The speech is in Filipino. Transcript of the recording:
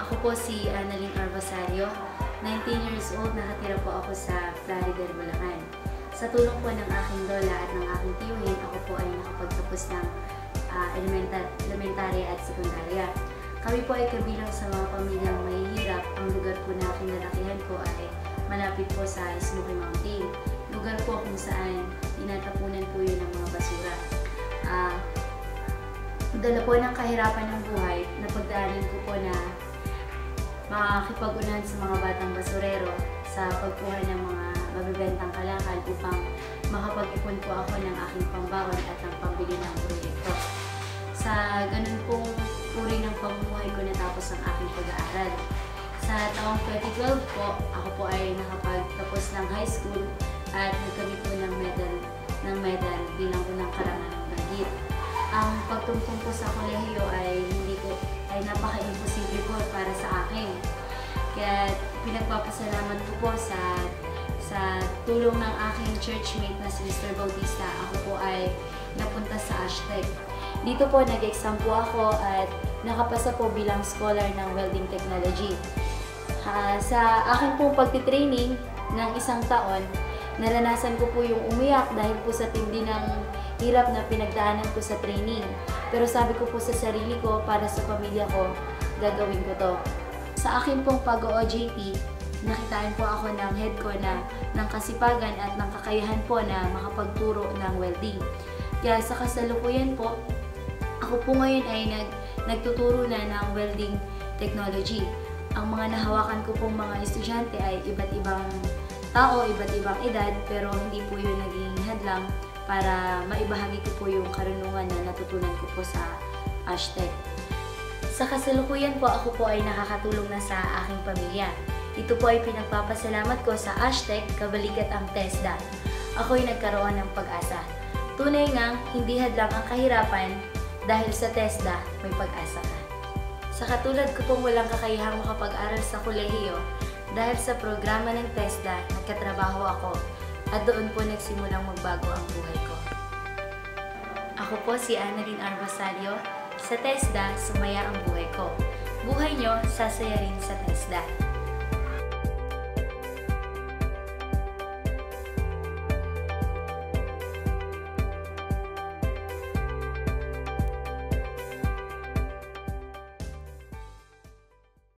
Ako po si Annalyn Arbasario, 19 years old, nakatira po ako sa Plaridel, Bulacan. Sa tulong po ng aking lola at ng aking tiyuhin, ako po ay nakapagtapos ng elementary at sekundarya. Kami po ay kabilang sa mga pamilyang mahihirap. Ang lugar po na kinalakihan ko ay malapit po sa Smoky Mountain. Lugar po kung saan tinatapunan po yun ng mga basura. Dala po ng kahirapan ng buhay, napagdaanan ko po na makakipag-unahan sa mga batang basurero sa pagkuha ng mga mabibentang kalakal upang makapag-ipon po ako ng aking pambaon at ang pambili ng proyekto. Sa ganun pong uri ng pamumuhay ko natapos ang aking pag-aaral. Sa taong 2012 po, ako po ay nakapagtapos ng high school at nagkamit po ng medal bilang unang karangan ng banggit. Ang pagtungtong po sa kolehiyo ay napaka-imposible po para sa akin. Kaya pinagpapasalamat ko po sa tulong ng aking churchmate na si Mr. Bautista. Ako po ay napunta sa Aztec. Dito po nag-exam po ako at nakapasa po bilang scholar ng welding technology. Sa akin pong pagtitraining ng isang taon, naranasan ko po yung umiyak dahil po sa tindi ng hirap na pinagdaanan ko sa training. Pero sabi ko po sa sarili ko, para sa pamilya ko, gagawin ko to. Sa akin pong pag-OJT, nakitaan po ako ng head ko na ng kasipagan at ng kakayahan po na makapagturo ng welding. Kaya sa kasalukuyan po, ako po ngayon ay nagtuturo na ng welding technology. Ang mga nahawakan ko pong mga estudyante ay iba't ibang tao, iba't ibang edad, pero hindi po yun naging hadlang para maibahagi ko po yung karunungan na natutunan ko po sa Aztec. Sa kasalukuyan po, ako po ay nakakatulong na sa aking pamilya. Ito po ay pinagpapasalamat ko sa Aztec, kabalikat ang TESDA. Ako'y nagkaroon ng pag-asa. Tunay ngang hindi hadlang ang kahirapan dahil sa TESDA may pag-asa ka. Sa katulad ko pong walang kakayahang makapag-aral sa kolehiyo, dahil sa programa ng TESDA, nagkatrabaho ako at doon po nagsimulang magbago ang buhay ko. Ako po si Annalyn Arbasario. Sa TESDA, sumaya ang buhay ko. Buhay nyo, sasaya rin sa TESDA.